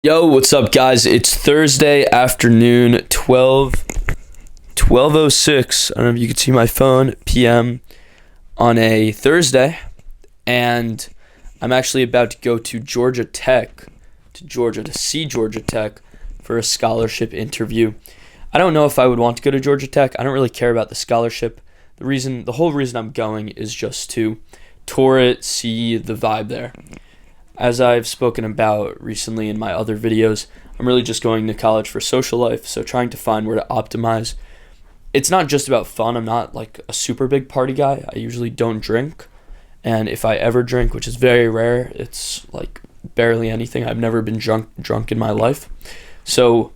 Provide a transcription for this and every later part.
Yo, what's up, guys? It's Thursday afternoon, 12:06. I don't know if you can see my phone, PM, on a Thursday. And I'm actually about to go to Georgia Tech, to see Georgia Tech for a scholarship interview. I don't know if I would want to go to Georgia Tech. I don't really care about the scholarship. The whole reason I'm going is just to tour it, see the vibe there. As I've spoken about recently in my other videos, I'm really just going to college for social life, so trying to find where to optimize. It's not just about fun. I'm not like a super big party guy. I usually don't drink, and if I ever drink, which is very rare, it's like barely anything. I've never been drunk in my life. So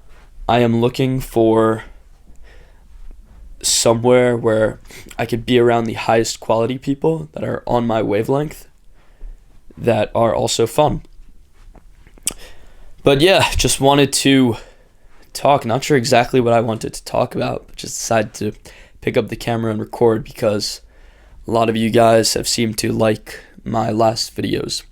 I am looking for somewhere where I could be around the highest quality people that are on my wavelength, that are also fun. But yeah, just wanted to talk. Not sure exactly what I wanted to talk about, but just decided to pick up the camera and record because a lot of you guys have seemed to like my last videos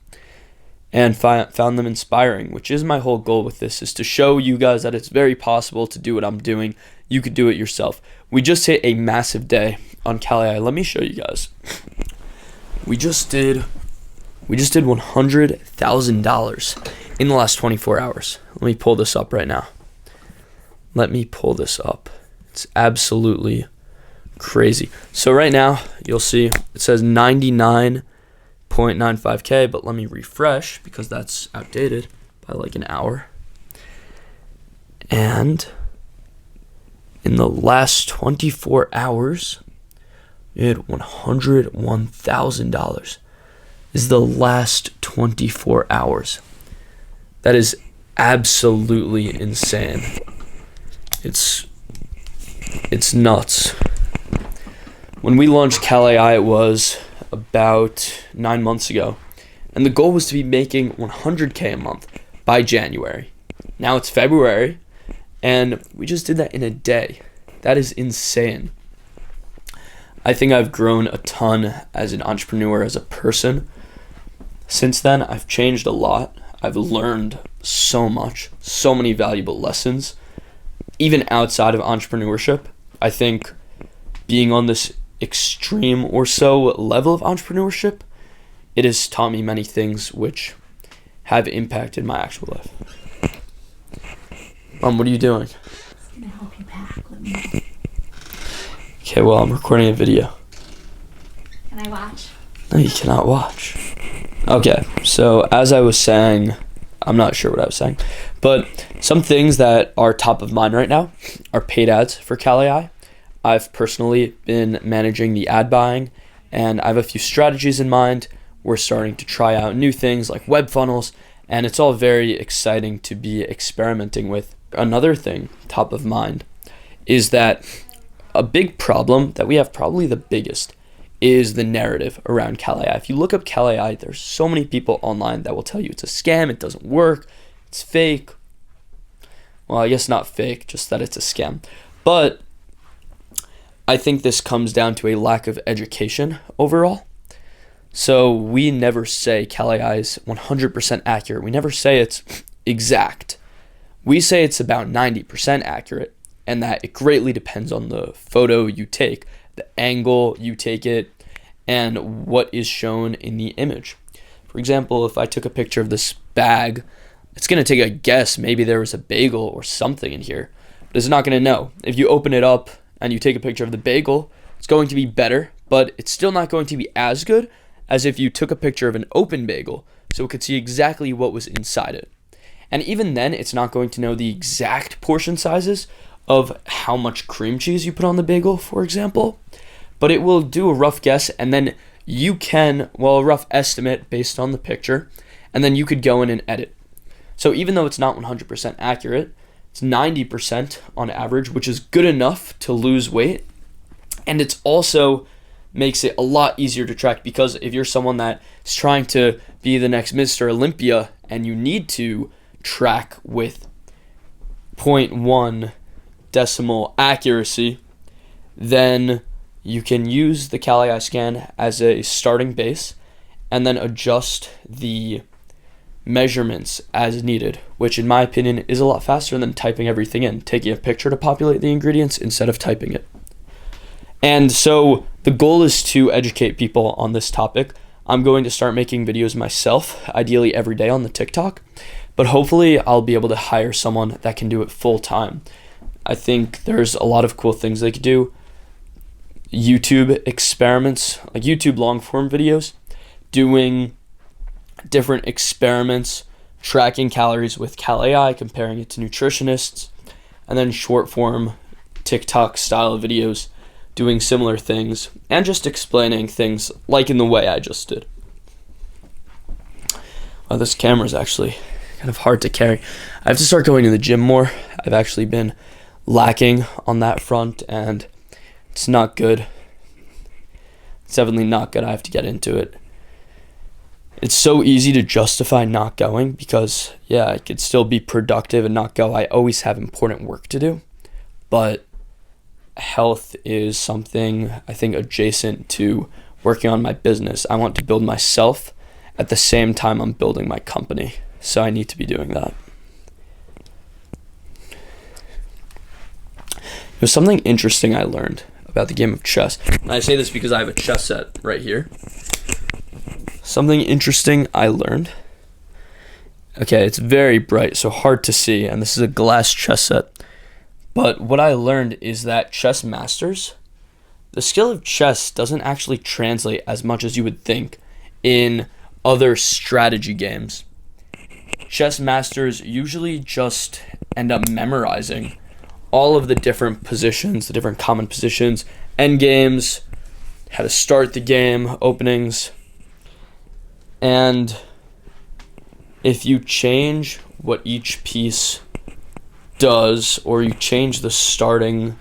and found them inspiring, which is my whole goal with this, is to show you guys that it's very possible to do what I'm doing. You could do it yourself. We just hit a massive day on calorie. Let me show you guys. We just did $100,000 in the last 24 hours. Let me pull this up right now. It's absolutely crazy. So right now, you'll see it says 99.95K, but let me refresh because that's outdated by like an hour. And in the last 24 hours, we had $101,000. Is the last 24 hours. That is absolutely insane. It's nuts. When we launched calorie, it was about 9 months ago, and the goal was to be making 100K a month by January. Now it's February, and we just did that in a day. That is insane. I think I've grown a ton as an entrepreneur, as a person. Since then, I've changed a lot. I've learned so much, so many valuable lessons, even outside of entrepreneurship. I think being on this extreme or so level of entrepreneurship, it has taught me many things which have impacted my actual life. Mom, what are you doing? I'm gonna help you pack. Let me know. Okay, well, I'm recording a video. Can I watch? No, you cannot watch. Okay, so as I was saying, I'm not sure what I was saying, but some things that are top of mind right now are paid ads for calorie. I've personally been managing the ad buying, and I have a few strategies in mind. We're starting to try out new things like web funnels, and it's all very exciting to be experimenting with. Another thing top of mind is that a big problem that we have, probably the biggest, is the narrative around calorie. If you look up calorie, there's so many people online that will tell you it's a scam, it doesn't work, it's fake. Well, I guess not fake, just that it's a scam. But I think this comes down to a lack of education overall. So we never say calorie is 100% accurate. We never say it's exact. We say it's about 90% accurate, and that it greatly depends on the photo you take, the angle you take it, and what is shown in the image. For example, if I took a picture of this bag, it's going to take a guess. Maybe there was a bagel or something in here, but it's not going to know. If you open it up and you take a picture of the bagel, it's going to be better, but it's still not going to be as good as if you took a picture of an open bagel, so it could see exactly what was inside it. And even then, it's not going to know the exact portion sizes of how much cream cheese you put on the bagel, for example, but it will do a rough guess, and then you can, a rough estimate based on the picture, and then you could go in and edit. So even though it's not 100% accurate, it's 90% on average, which is good enough to lose weight, and it's also makes it a lot easier to track, because if you're someone that is trying to be the next Mr. Olympia and you need to track with 0.1 decimal accuracy, then you can use the calorie scan as a starting base and then adjust the measurements as needed, which in my opinion is a lot faster than typing everything in, taking a picture to populate the ingredients instead of typing it. And so the goal is to educate people on this topic. I'm going to start making videos myself, ideally every day on the TikTok, but hopefully I'll be able to hire someone that can do it full time. I think there's a lot of cool things they could do. YouTube experiments, like YouTube long form videos, doing different experiments, tracking calories with CalAI, comparing it to nutritionists, and then short form TikTok style videos doing similar things and just explaining things like in the way I just did. Wow, this camera is actually kind of hard to carry. I have to start going to the gym more. I've actually been lacking on that front and it's not good. It's definitely not good. I have to get into it. It's so easy to justify not going because, yeah, I could still be productive and not go. I always have important work to do, but health is something I think adjacent to working on my business. I want to build myself at the same time I'm building my company, so I need to be doing that. There's something interesting I learned about the game of chess. And I say this because I have a chess set right here. Something interesting I learned. Okay, it's very bright, so hard to see, and this is a glass chess set. But what I learned is that chess masters, the skill of chess doesn't actually translate as much as you would think in other strategy games. Chess masters usually just end up memorizing all of the different positions, the different common positions, end games, how to start the game, openings. And if you change what each piece does, or you change the starting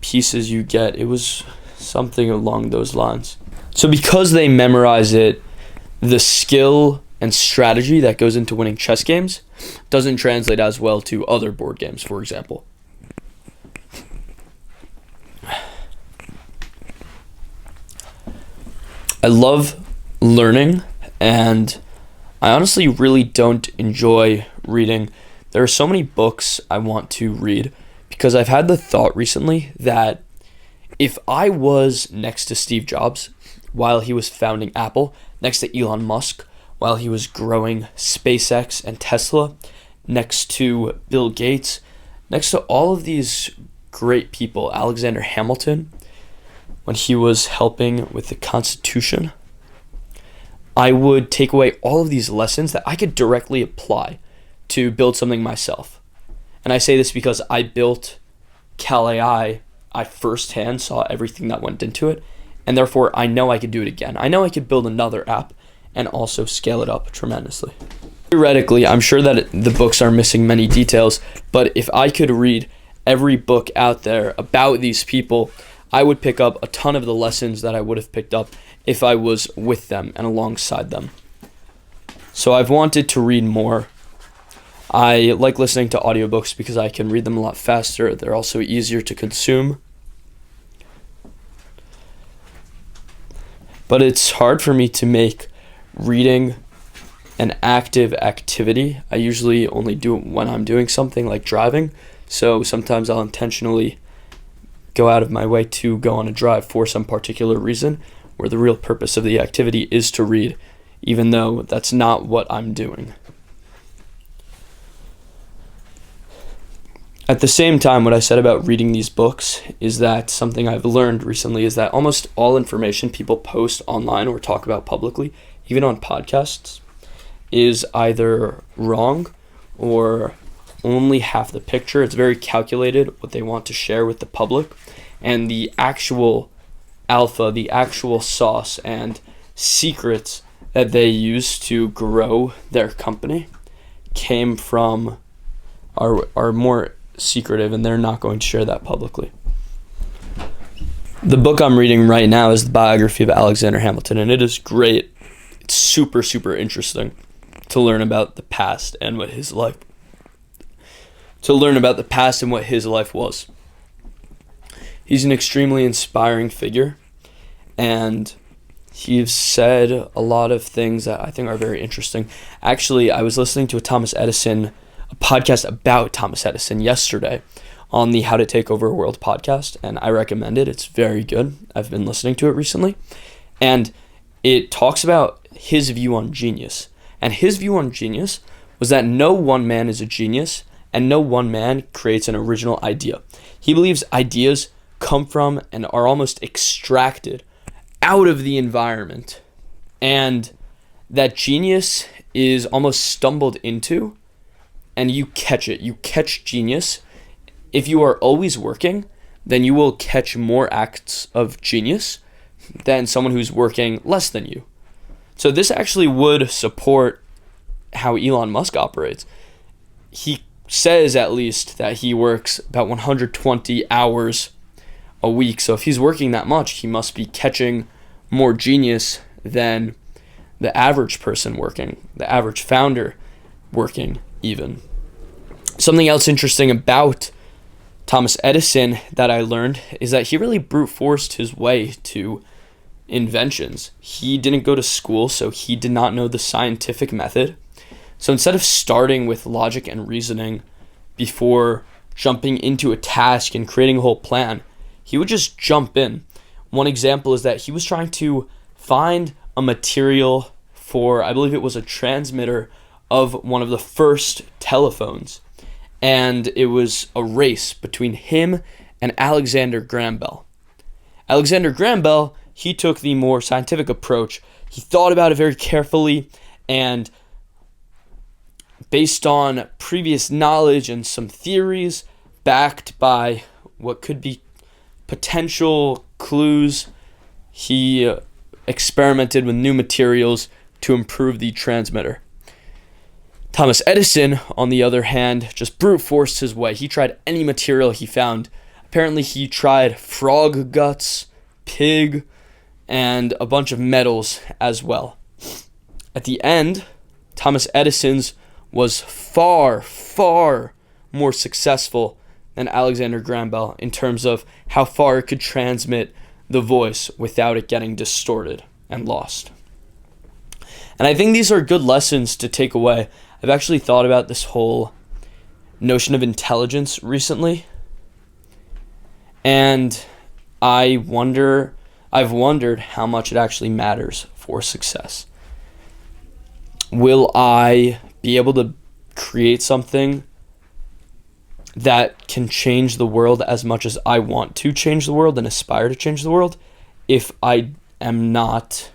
pieces you get, it was something along those lines. So because they memorize it, the skill and strategy that goes into winning chess games doesn't translate as well to other board games, for example. I love learning, and I honestly really don't enjoy reading. There are so many books I want to read because I've had the thought recently that if I was next to Steve Jobs while he was founding Apple, next to Elon Musk while he was growing SpaceX and Tesla, next to Bill Gates, next to all of these great people, Alexander Hamilton, when he was helping with the Constitution, I would take away all of these lessons that I could directly apply to build something myself. And I say this because I built CalAI. I firsthand saw everything that went into it, and therefore I know I could do it again. I know I could build another app and also scale it up tremendously. Theoretically, I'm sure that the books are missing many details, but if I could read every book out there about these people, I would pick up a ton of the lessons that I would have picked up if I was with them and alongside them. So I've wanted to read more. I like listening to audiobooks because I can read them a lot faster. They're also easier to consume. But it's hard for me to make reading an active activity. I usually only do it when I'm doing something like driving. So sometimes I'll intentionally go out of my way to go on a drive for some particular reason, where the real purpose of the activity is to read, even though that's not what I'm doing. At the same time, what I said about reading these books is that something I've learned recently is that almost all information people post online or talk about publicly, even on podcasts, is either wrong or only half the picture. It's very calculated what they want to share with the public, and the actual alpha, the actual sauce and secrets that they use to grow their company came from are more secretive, and they're not going to share that publicly. The book I'm reading right now is the biography of Alexander Hamilton, and it is great. It's super, super interesting to learn about the past and what his life was. He's an extremely inspiring figure, and He's said a lot of things that I think are very interesting. Actually, I was listening to a podcast about Thomas Edison yesterday on the How to Take Over a World podcast, and I recommend it. It's very good. I've been listening to it recently. And it talks about his view on genius. And his view on genius was that no one man is a genius, and no one man creates an original idea. He believes ideas come from and are almost extracted out of the environment, and that genius is almost stumbled into, and you catch it. You catch genius. If you are always working, then you will catch more acts of genius than someone who's working less than you. So this actually would support how Elon Musk operates. He says at least that he works about 120 hours a week. So if he's working that much, he must be catching more genius than the average person working, the average founder working even. Something else interesting about Thomas Edison that I learned is that he really brute forced his way to inventions. He didn't go to school, so he did not know the scientific method. So instead of starting with logic and reasoning before jumping into a task and creating a whole plan, he would just jump in. One example is that he was trying to find a material for, I believe it was a transmitter of one of the first telephones. And it was a race between him and Alexander Graham Bell. Alexander Graham Bell, he took the more scientific approach. He thought about it very carefully, and based on previous knowledge and some theories backed by what could be potential clues, he experimented with new materials to improve the transmitter. Thomas Edison, on the other hand, just brute forced his way. He tried any material he found. Apparently he tried frog guts, pig, and a bunch of metals as well. At the end, Thomas Edison's was far, far more successful than Alexander Graham Bell in terms of how far it could transmit the voice without it getting distorted and lost. And I think these are good lessons to take away. I've actually thought about this whole notion of intelligence recently, and I've wondered how much it actually matters for success. Will I be able to create something that can change the world as much as I want to change the world and aspire to change the world if I don't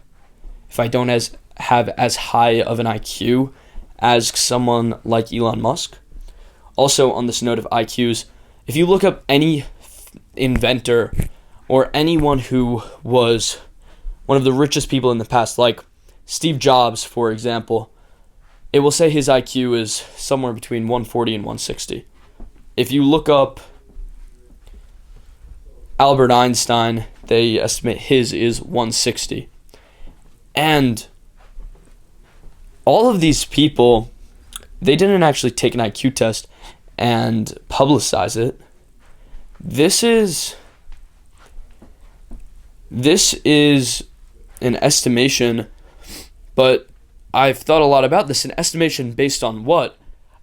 have as high of an IQ as someone like Elon Musk? Also, on this note of IQs, if you look up any inventor or anyone who was one of the richest people in the past, like Steve Jobs, for example, it will say his IQ is somewhere between 140 and 160. If you look up Albert Einstein, they estimate his is 160. And all of these people, they didn't actually take an IQ test and publicize it. This is an estimation, but I've thought a lot about this. An estimation based on what?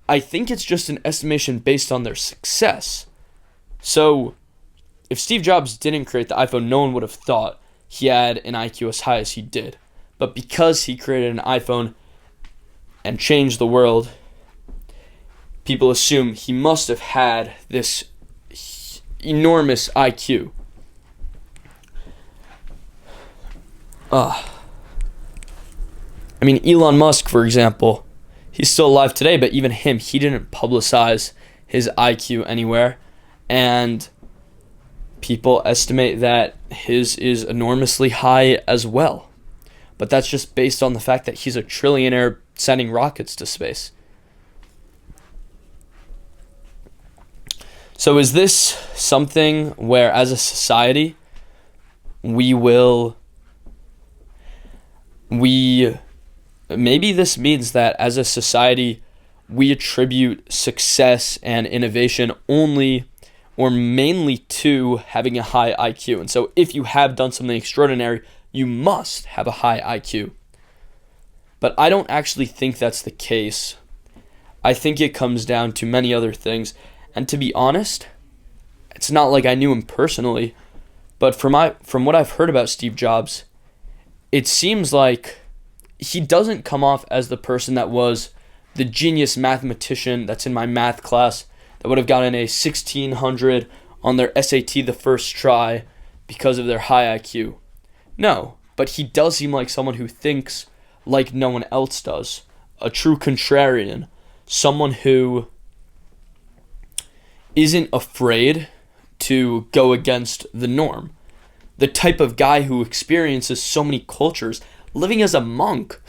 I think it's just an estimation based on their success. So if Steve Jobs didn't create the iPhone, no one would have thought he had an IQ as high as he did. But because he created an iPhone and changed the world, people assume he must have had this enormous IQ. I mean, Elon Musk, for example, he's still alive today, but even him, he didn't publicize his IQ anywhere. And people estimate that his is enormously high as well. But that's just based on the fact that he's a trillionaire sending rockets to space. So is this something where, as a society, maybe this means that as a society, we attribute success and innovation only or mainly to having a high IQ. And so if you have done something extraordinary, you must have a high IQ. But I don't actually think that's the case. I think it comes down to many other things. And to be honest, it's not like I knew him personally, but from what I've heard about Steve Jobs, it seems like he doesn't come off as the person that was the genius mathematician that's in my math class that would have gotten a 1600 on their SAT the first try because of their high IQ. No, but he does seem like someone who thinks like no one else does. A true contrarian. Someone who isn't afraid to go against the norm. The type of guy who experiences so many cultures, living as a monk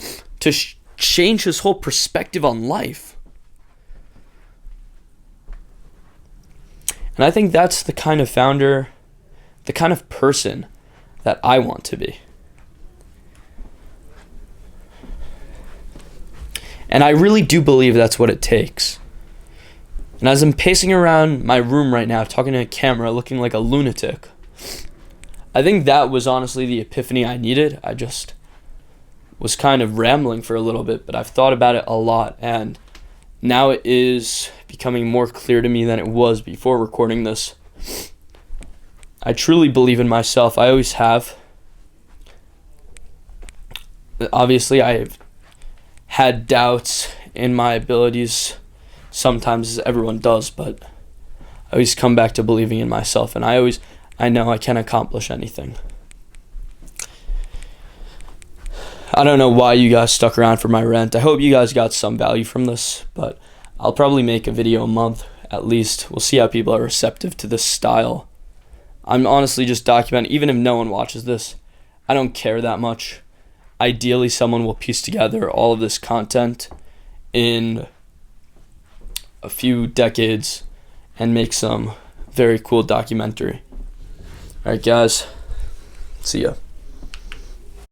to change his whole perspective on life. And I think that's the kind of founder, the kind of person that I want to be. And I really do believe that's what it takes. And as I'm pacing around my room right now, talking to a camera, looking like a lunatic, I think that was honestly the epiphany I needed. I just was kind of rambling for a little bit, but I've thought about it a lot, and now it is becoming more clear to me than it was before recording this. I truly believe in myself. I always have. Obviously, I've had doubts in my abilities sometimes, as everyone does, but I always come back to believing in myself, and I know I can accomplish anything. I don't know why you guys stuck around for my rant. I hope you guys got some value from this, but I'll probably make a video a month at least. We'll see how people are receptive to this style. I'm honestly just documenting, even if no one watches this, I don't care that much. Ideally, someone will piece together all of this content in a few decades and make some very cool documentary. All right, guys. See ya.